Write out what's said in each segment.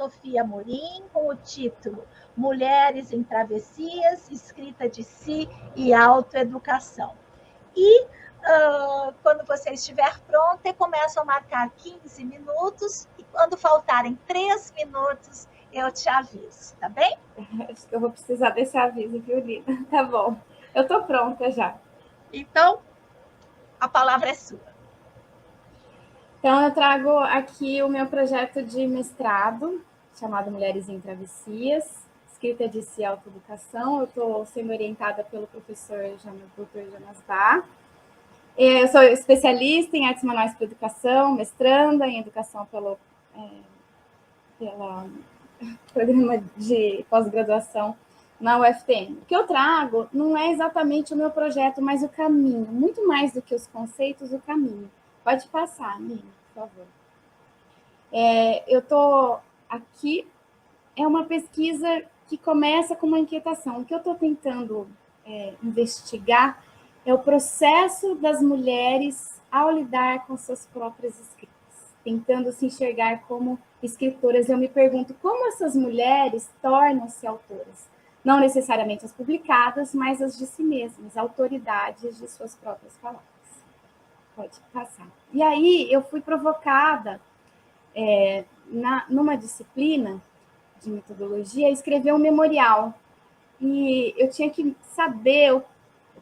Sofia Morim, com o título Mulheres em Travessias, Escrita de Si e Autoeducação. E quando você estiver pronta, começo a marcar 15 minutos, e quando faltarem 3 minutos, eu te aviso, tá bem? Acho que eu vou precisar desse aviso, viu, Lina? Tá bom. Eu tô pronta já. Então, a palavra é sua. Então, eu trago aqui o meu projeto de mestrado, chamado Mulheres em Travessias, escrita de si autoeducação. Eu estou sendo orientada pelo professor Dr. Jonas Bach. Eu sou especialista em artes manuais para educação, mestranda em educação pelo programa de pós-graduação na UFTM. O que eu trago não é exatamente o meu projeto, mas o caminho. Muito mais do que os conceitos, o caminho. Pode passar, Nina, por favor. Eu estou aqui, é uma pesquisa que começa com uma inquietação. O que eu estou tentando investigar é o processo das mulheres ao lidar com suas próprias escritas, tentando se enxergar como escritoras. Eu me pergunto como essas mulheres tornam-se autoras. Não necessariamente as publicadas, mas as de si mesmas, autoridades de suas próprias palavras. Pode passar. E aí eu fui provocada numa disciplina de metodologia, escrever um memorial. E eu tinha que saber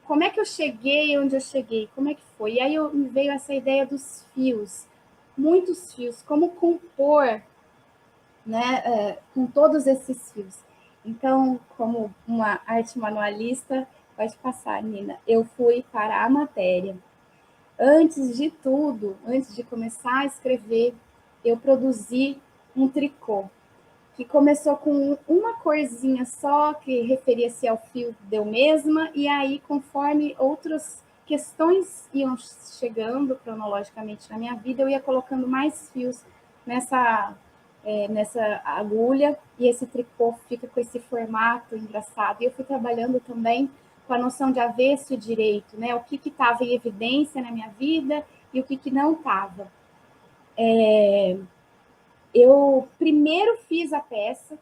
como é que eu cheguei onde eu cheguei, como é que foi. E aí me veio essa ideia dos fios, muitos fios, como compor, né, com todos esses fios. Então, como uma arte manualista, pode passar, Nina, eu fui para a matéria. Antes de tudo, antes de começar a escrever, eu produzi um tricô, que começou com uma corzinha só, que referia-se ao fio de eu mesma, e aí, conforme outras questões iam chegando cronologicamente na minha vida, eu ia colocando mais fios nessa agulha, e esse tricô fica com esse formato engraçado. E eu fui trabalhando também com a noção de avesso e direito, né? O que estava em evidência na minha vida e o que não estava. Eu primeiro fiz a peça,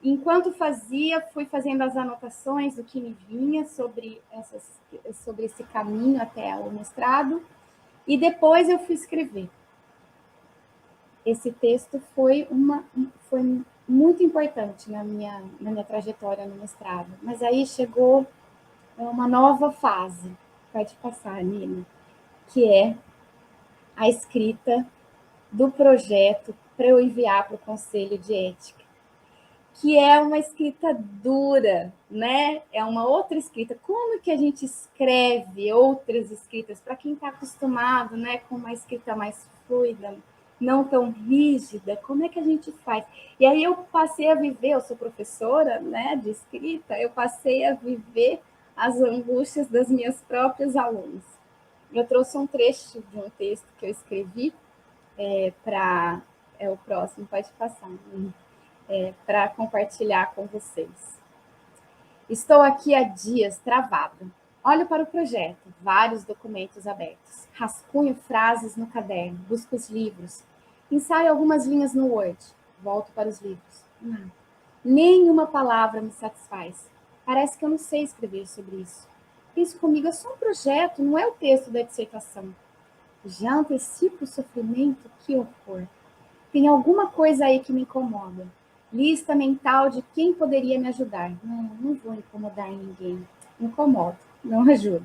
enquanto fazia, fui fazendo as anotações do que me vinha sobre esse caminho até o mestrado, e depois eu fui escrever. Esse texto foi muito importante na minha trajetória no mestrado. Mas aí chegou uma nova fase, pode passar, Nina, que é a escrita do projeto para eu enviar para o Conselho de Ética, que é uma escrita dura, né? É uma outra escrita. Como que a gente escreve outras escritas para quem está acostumado, né, com uma escrita mais fluida, não tão rígida? Como é que a gente faz? E aí eu passei a viver, eu sou professora, né, de escrita, eu passei a viver as angústias das minhas próprias alunas. Eu trouxe um trecho de um texto que eu escrevi para o próximo, pode passar, para compartilhar com vocês. Estou aqui há dias travada. Olho para o projeto, vários documentos abertos. Rascunho frases no caderno, busco os livros. Ensaio algumas linhas no Word. Volto para os livros. Nada. Nenhuma palavra me satisfaz. Parece que eu não sei escrever sobre isso. Penso comigo, é só um projeto, não é o texto da dissertação. Já antecipo o sofrimento? Que horror. Tem alguma coisa aí que me incomoda. Lista mental de quem poderia me ajudar. Não vou incomodar ninguém. Incomodo, não ajuda.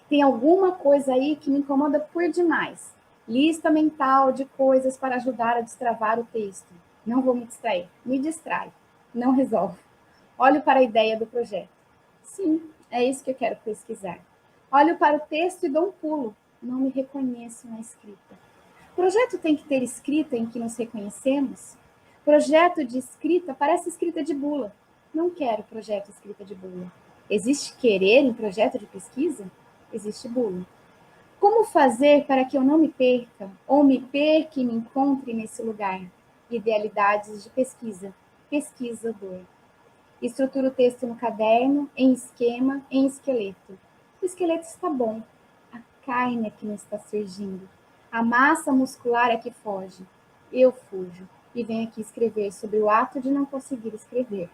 Tem alguma coisa aí que me incomoda por demais. Lista mental de coisas para ajudar a destravar o texto. Não vou me distrair. Me distrai. Não resolve. Olho para a ideia do projeto. Sim, é isso que eu quero pesquisar. Olho para o texto e dou um pulo. Não me reconheço na escrita. Projeto tem que ter escrita em que nos reconhecemos? Projeto de escrita parece escrita de bula. Não quero projeto escrita de bula. Existe querer em projeto de pesquisa? Existe bula. Como fazer para que eu não me perca, ou me perca e me encontre nesse lugar? Idealidades de pesquisa. Pesquisador. Estruturo o texto no caderno, em esquema, em esqueleto. O esqueleto está bom. A carne é que não está surgindo. A massa muscular é que foge. Eu fujo. e venho aqui escrever sobre o ato de não conseguir escrever.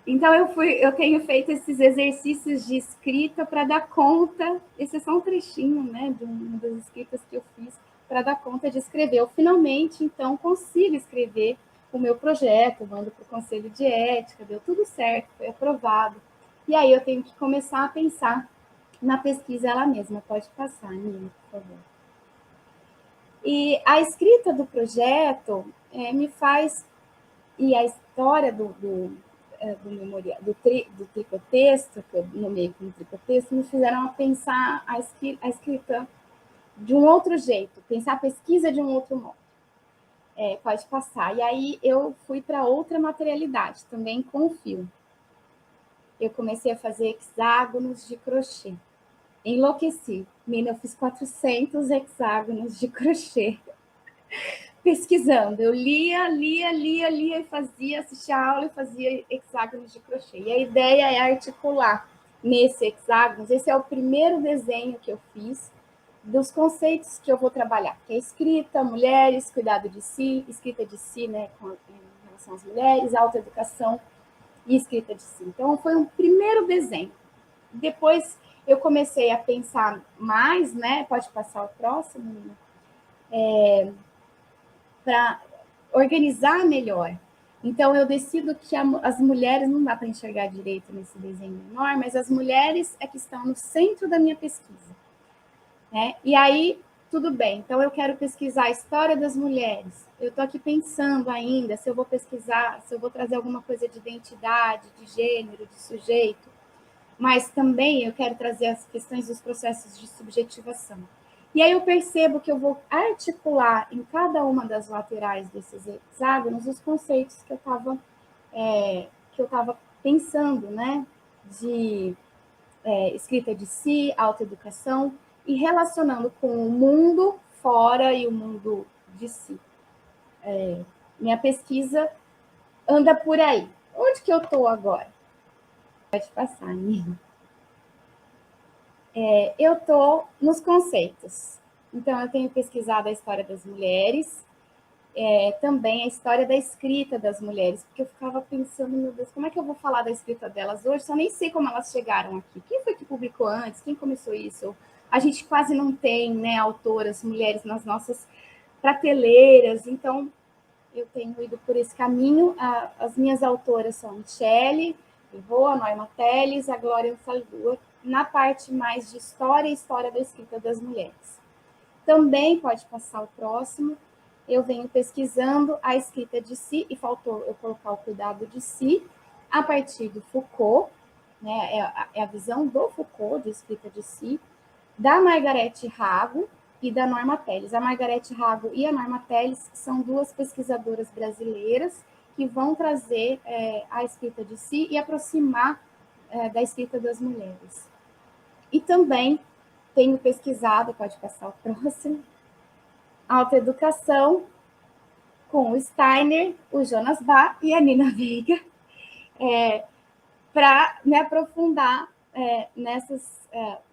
Então, eu tenho feito esses exercícios de escrita para dar conta, esse é só um trechinho, né, de uma das escritas que eu fiz, para dar conta de escrever. Eu finalmente, então, consigo escrever o meu projeto, mando para o Conselho de Ética, deu tudo certo, foi aprovado. E aí eu tenho que começar a pensar na pesquisa ela mesma. Pode passar, Nina, por favor. E a escrita do projeto me faz, e a história do memorial, do tricotexto, que eu nomeei como tricotexto, me fizeram pensar a escrita de um outro jeito, pensar a pesquisa de um outro modo. Pode passar. E aí eu fui para outra materialidade, também com fio. Eu comecei a fazer hexágonos de crochê. Enlouqueci. Mina, eu fiz 400 hexágonos de crochê. Pesquisando. Eu lia e fazia, assistia a aula e fazia hexágonos de crochê. E a ideia é articular nesse hexágonos. Esse é o primeiro desenho que eu fiz dos conceitos que eu vou trabalhar, que é escrita, mulheres, cuidado de si, escrita de si, né, em relação às mulheres, autoeducação e escrita de si. Então, foi um primeiro desenho. Depois, eu comecei a pensar mais, né, pode passar o próximo, para organizar melhor. Então, eu decido que as mulheres, não dá para enxergar direito nesse desenho menor, mas as mulheres é que estão no centro da minha pesquisa. Né? E aí, tudo bem, então eu quero pesquisar a história das mulheres. Eu estou aqui pensando ainda se eu vou pesquisar, se eu vou trazer alguma coisa de identidade, de gênero, de sujeito, mas também eu quero trazer as questões dos processos de subjetivação. E aí eu percebo que eu vou articular em cada uma das laterais desses hexágonos os conceitos que eu estava pensando, né? De escrita de si, autoeducação, e relacionando com o mundo fora e o mundo de si. Minha pesquisa anda por aí. Onde que eu estou agora? Pode passar, Nina. Eu estou nos conceitos. Então, eu tenho pesquisado a história das mulheres, também a história da escrita das mulheres, porque eu ficava pensando, meu Deus, como é que eu vou falar da escrita delas hoje? Só nem sei como elas chegaram aqui. Quem foi que publicou antes? Quem começou isso? A gente quase não tem, né, autoras, mulheres nas nossas prateleiras, então eu tenho ido por esse caminho. As minhas autoras são a Michele, a Norma Teles, a Glória Saldua, na parte mais de história e história da escrita das mulheres. Também pode passar o próximo. Eu venho pesquisando a escrita de si, e faltou eu colocar o cuidado de si, a partir do Foucault, né, é a visão do Foucault, de escrita de si, da Margarete Rago e da Norma Teles. A Margarete Rago e a Norma Teles são duas pesquisadoras brasileiras que vão trazer a escrita de si e aproximar da escrita das mulheres. E também tenho pesquisado, pode passar o próximo, autoeducação com o Steiner, o Jonas Bach e a Nina Veiga, para me aprofundar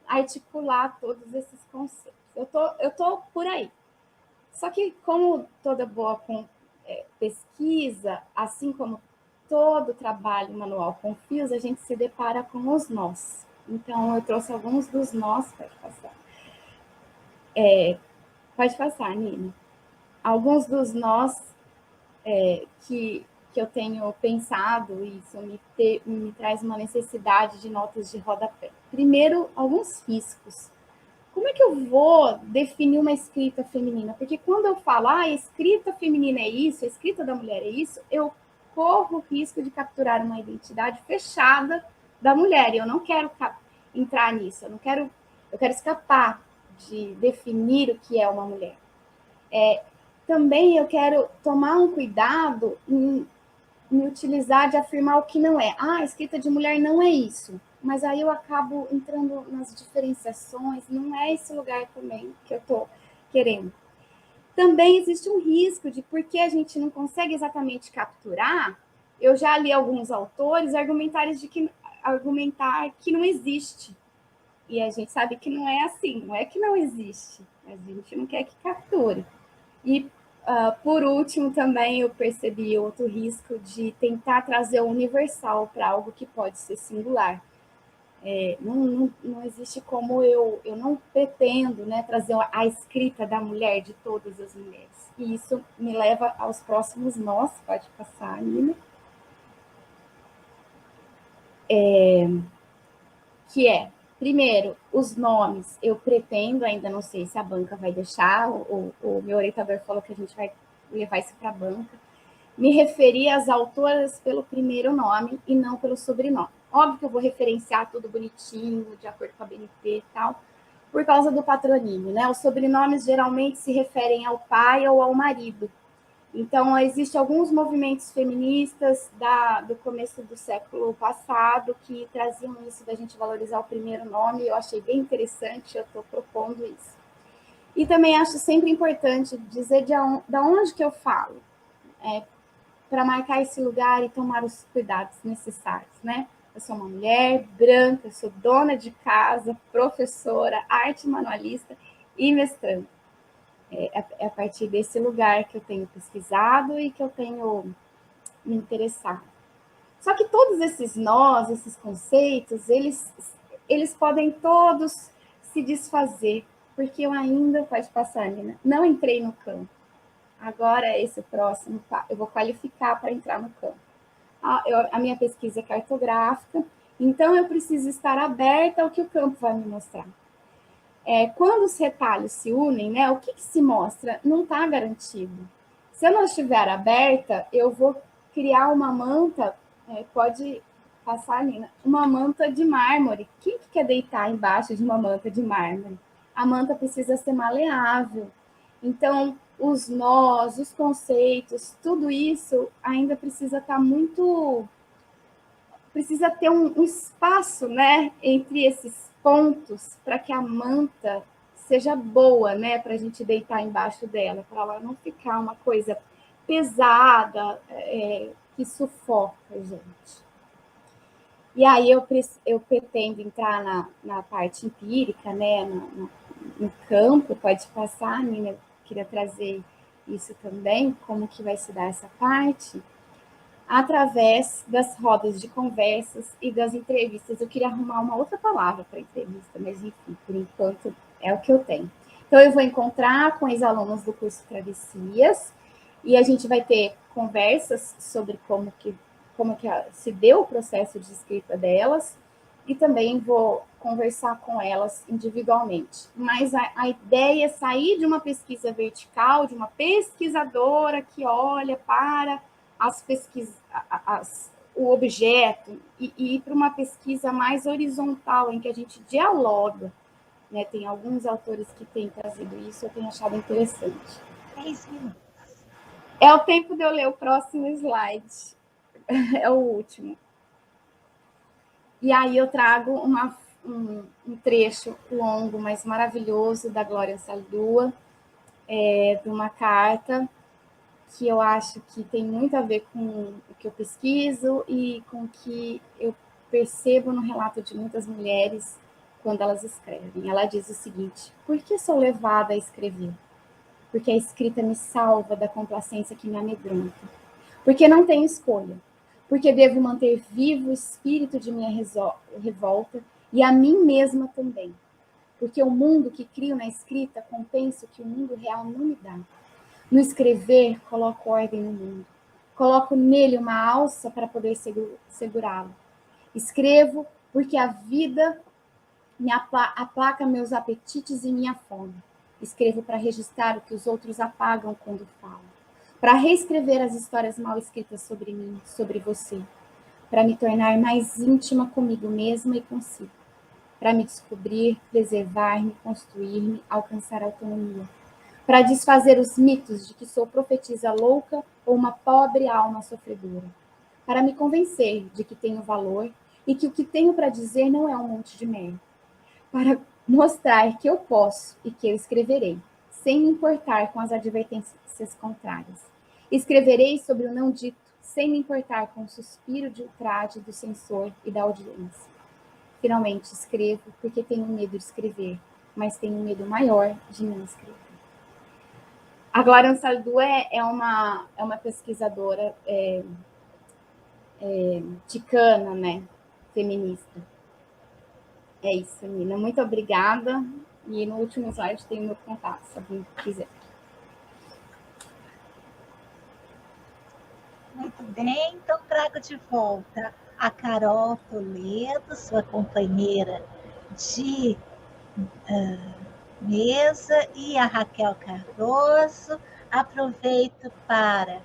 articular todos esses conceitos. Eu tô por aí. Só que, como toda boa pesquisa, assim como todo trabalho manual com fios, a gente se depara com os nós. Então, eu trouxe alguns dos nós, pode passar. Pode passar, Nina. Alguns dos nós que eu tenho pensado, e isso me traz uma necessidade de notas de rodapé. Primeiro, alguns riscos. Como é que eu vou definir uma escrita feminina? Porque quando eu falo, a escrita feminina é isso, a escrita da mulher é isso, eu corro o risco de capturar uma identidade fechada da mulher, e eu não quero entrar nisso, eu quero escapar de definir o que é uma mulher. Também eu quero tomar um cuidado em me utilizar de afirmar o que não é. A escrita de mulher não é isso. Mas aí eu acabo entrando nas diferenciações, não é esse lugar também que eu estou querendo. Também existe um risco de, porque a gente não consegue exatamente capturar, eu já li alguns autores argumentar que não existe. E a gente sabe que não é assim, não é que não existe, a gente não quer que capture. E Por último, também eu percebi outro risco de tentar trazer o universal para algo que pode ser singular. Não existe como eu não pretendo, né, trazer a escrita da mulher, de todas as mulheres. E isso me leva aos próximos nós, pode passar, Nina. Que é, primeiro, os nomes, eu pretendo, ainda não sei se a banca vai deixar, o meu orientador falou que a gente vai levar isso para a banca, me referir às autoras pelo primeiro nome e não pelo sobrenome. Óbvio que eu vou referenciar tudo bonitinho, de acordo com a BNT e tal, por causa do patrocínio, né? Os sobrenomes geralmente se referem ao pai ou ao marido. Então, existem alguns movimentos feministas do começo do século passado que traziam isso da gente valorizar o primeiro nome, eu achei bem interessante, eu estou propondo isso. E também acho sempre importante dizer de onde que eu falo, para marcar esse lugar e tomar os cuidados necessários, né? Eu sou uma mulher branca, sou dona de casa, professora, arte manualista e mestranda. É a partir desse lugar que eu tenho pesquisado e que eu tenho me interessado. Só que todos esses nós, esses conceitos, eles podem todos se desfazer, porque eu ainda, pode passar, Nina, não entrei no campo. Agora, esse próximo, eu vou qualificar para entrar no campo. A minha pesquisa é cartográfica, então eu preciso estar aberta ao que o campo vai me mostrar. Quando os retalhos se unem, né, o que se mostra não está garantido. Se eu não estiver aberta, eu vou criar uma manta, pode passar, Nina, uma manta de mármore. Quem que quer deitar embaixo de uma manta de mármore? A manta precisa ser maleável. Então, os nós, os conceitos, tudo isso ainda precisa estar muito... Precisa ter um espaço, né, entre esses pontos para que a manta seja boa, né, para a gente deitar embaixo dela, para ela não ficar uma coisa pesada, que sufoca a gente. E aí eu pretendo entrar na parte empírica, né, no campo, pode passar, Nina, eu queria trazer isso também, como que vai se dar essa parte, através das rodas de conversas e das entrevistas. Eu queria arrumar uma outra palavra para entrevista, mas enfim, por enquanto é o que eu tenho. Então, eu vou encontrar com os alunos do curso Travessias e a gente vai ter conversas sobre como que se deu o processo de escrita delas e também vou conversar com elas individualmente. Mas a ideia é sair de uma pesquisa vertical, de uma pesquisadora que olha para o objeto e ir para uma pesquisa mais horizontal, em que a gente dialoga. Né? Tem alguns autores que têm trazido isso, eu tenho achado interessante. 3 minutos. É o tempo de eu ler o próximo slide. É o último. E aí eu trago um trecho longo, mas maravilhoso, da Glória Saldúa, de uma carta que eu acho que tem muito a ver com o que eu pesquiso e com o que eu percebo no relato de muitas mulheres quando elas escrevem. Ela diz o seguinte: por que sou levada a escrever? Porque a escrita me salva da complacência que me amedronta. Porque não tenho escolha. Porque devo manter vivo o espírito de minha revolta e a mim mesma também. Porque o mundo que crio na escrita compensa o que o mundo real não me dá. No escrever, coloco ordem no mundo. Coloco nele uma alça para poder segurá-lo. Escrevo porque a vida me aplaca meus apetites e minha fome. Escrevo para registrar o que os outros apagam quando falam. Para reescrever as histórias mal escritas sobre mim, sobre você. Para me tornar mais íntima comigo mesma e consigo. Para me descobrir, preservar-me, construir-me, alcançar autonomia. Para desfazer os mitos de que sou profetisa louca ou uma pobre alma sofredora. Para me convencer de que tenho valor e que o que tenho para dizer não é um monte de merda. Para mostrar que eu posso e que eu escreverei, sem me importar com as advertências contrárias. Escreverei sobre o não dito, sem me importar com o suspiro de ultraje do censor e da audiência. Finalmente escrevo porque tenho medo de escrever, mas tenho um medo maior de não escrever. A Glória Ansaldo é uma pesquisadora ticana, né? Feminista. É isso, Nina. Muito obrigada. E no último slide tem o meu contato, se alguém quiser. Muito bem, então trago de volta a Carol Toledo, sua companheira de mesa, e a Raquel Cardoso. Aproveito para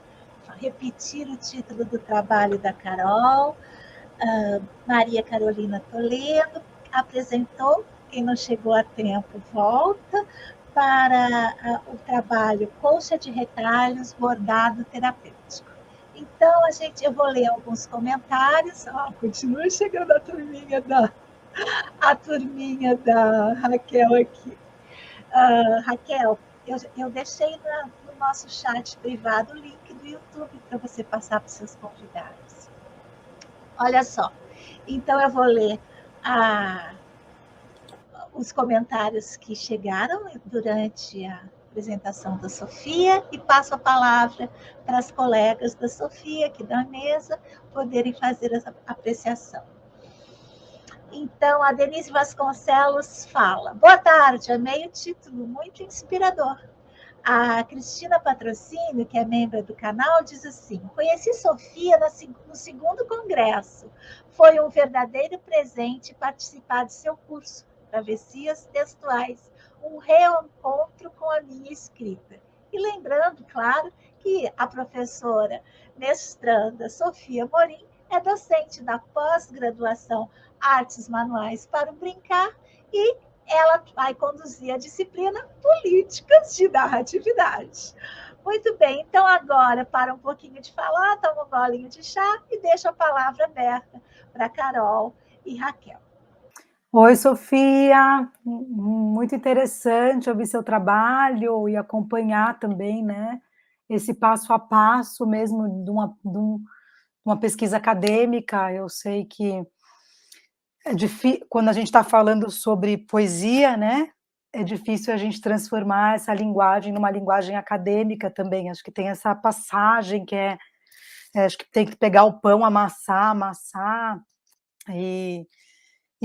repetir o título do trabalho da Carol. Maria Carolina Toledo apresentou, quem não chegou a tempo volta, para o trabalho Colcha de Retalhos, Bordado Terapêutico. Então, eu vou ler alguns comentários. Continua chegando a turminha da Raquel aqui. Raquel, eu deixei no nosso chat privado o link do YouTube para você passar para os seus convidados. Olha só, então eu vou ler os comentários que chegaram durante a apresentação da Sofia e passo a palavra para as colegas da Sofia aqui da mesa poderem fazer essa apreciação. Então, a Denise Vasconcelos fala: boa tarde, amei o título, muito inspirador. A Cristina Patrocínio, que é membro do canal, diz assim: conheci Sofia no segundo congresso. Foi um verdadeiro presente participar de seu curso, Travessias Textuais, um reencontro com a minha escrita. E lembrando, claro, que a professora mestranda Sofia Morim é docente da pós-graduação Artes Manuais para o Brincar e ela vai conduzir a disciplina Políticas de Narratividade. Muito bem, então agora para um pouquinho de falar, toma um golinho de chá e deixo a palavra aberta para Carol e Raquel. Oi, Sofia, muito interessante ouvir seu trabalho e acompanhar também, né, esse passo a passo mesmo de uma pesquisa acadêmica. Eu sei que é difícil, quando a gente está falando sobre poesia, né, é difícil a gente transformar essa linguagem numa linguagem acadêmica também. Acho que tem essa passagem que acho que tem que pegar o pão, amassar, e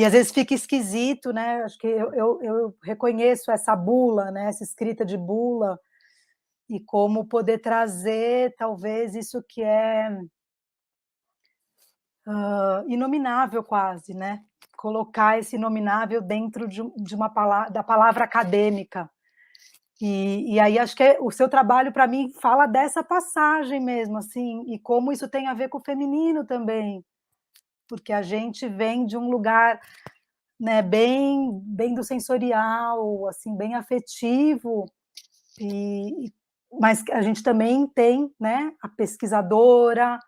às vezes fica esquisito, né? Acho que eu reconheço essa bula, né? Essa escrita de bula, e como poder trazer, talvez, isso que é inominável quase, né? Colocar esse inominável dentro de uma palavra, da palavra acadêmica. E aí acho que o seu trabalho, para mim, fala dessa passagem mesmo, assim, e como isso tem a ver com o feminino também, porque a gente vem de um lugar, né, bem do sensorial, assim, bem afetivo, mas a gente também tem, né, a pesquisadora,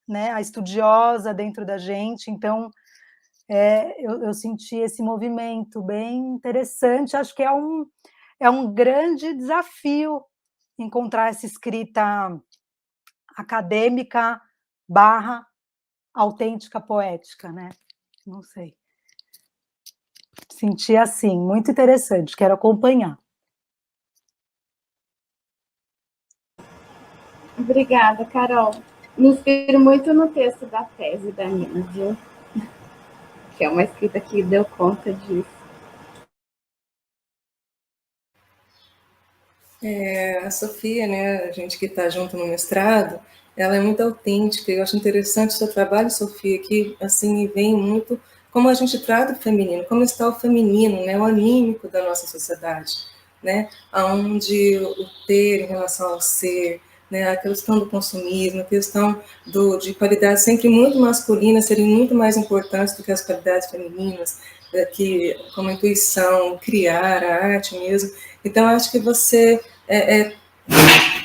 né, a estudiosa dentro da gente. Então eu senti esse movimento bem interessante. Acho que é um grande desafio encontrar essa escrita acadêmica / autêntica poética, né? Não sei. Senti assim, muito interessante, quero acompanhar. Obrigada, Carol. Me inspiro muito no texto da tese da Nina, viu? Que é uma escrita que deu conta disso. A Sofia, né, a gente que está junto no mestrado, ela é muito autêntica. Eu acho interessante o seu trabalho, Sofia, que assim vem muito como a gente trata o feminino, como está o feminino, né, o anímico da nossa sociedade, né, aonde o ter em relação ao ser, né, a questão do consumismo, a questão de qualidades sempre muito masculinas serem muito mais importantes do que as qualidades femininas, que como a intuição, criar, a arte mesmo. Então, acho que você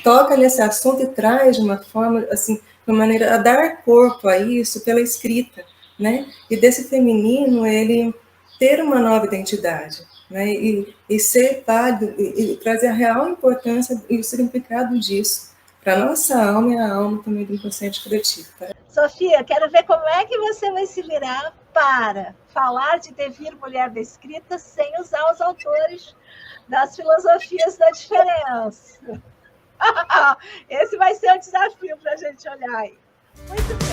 toca nesse assunto e traz de uma forma, assim, de uma maneira a dar corpo a isso pela escrita, né? E desse feminino, ele ter uma nova identidade, né? E ser válido, e trazer a real importância e o significado disso para a nossa alma e a alma também do inconsciente coletivo. Tá? Sofia, quero ver como é que você vai se virar para falar de Devir Mulher da Escrita sem usar os autores das filosofias da diferença. Esse vai ser o desafio para a gente olhar aí. Muito bem.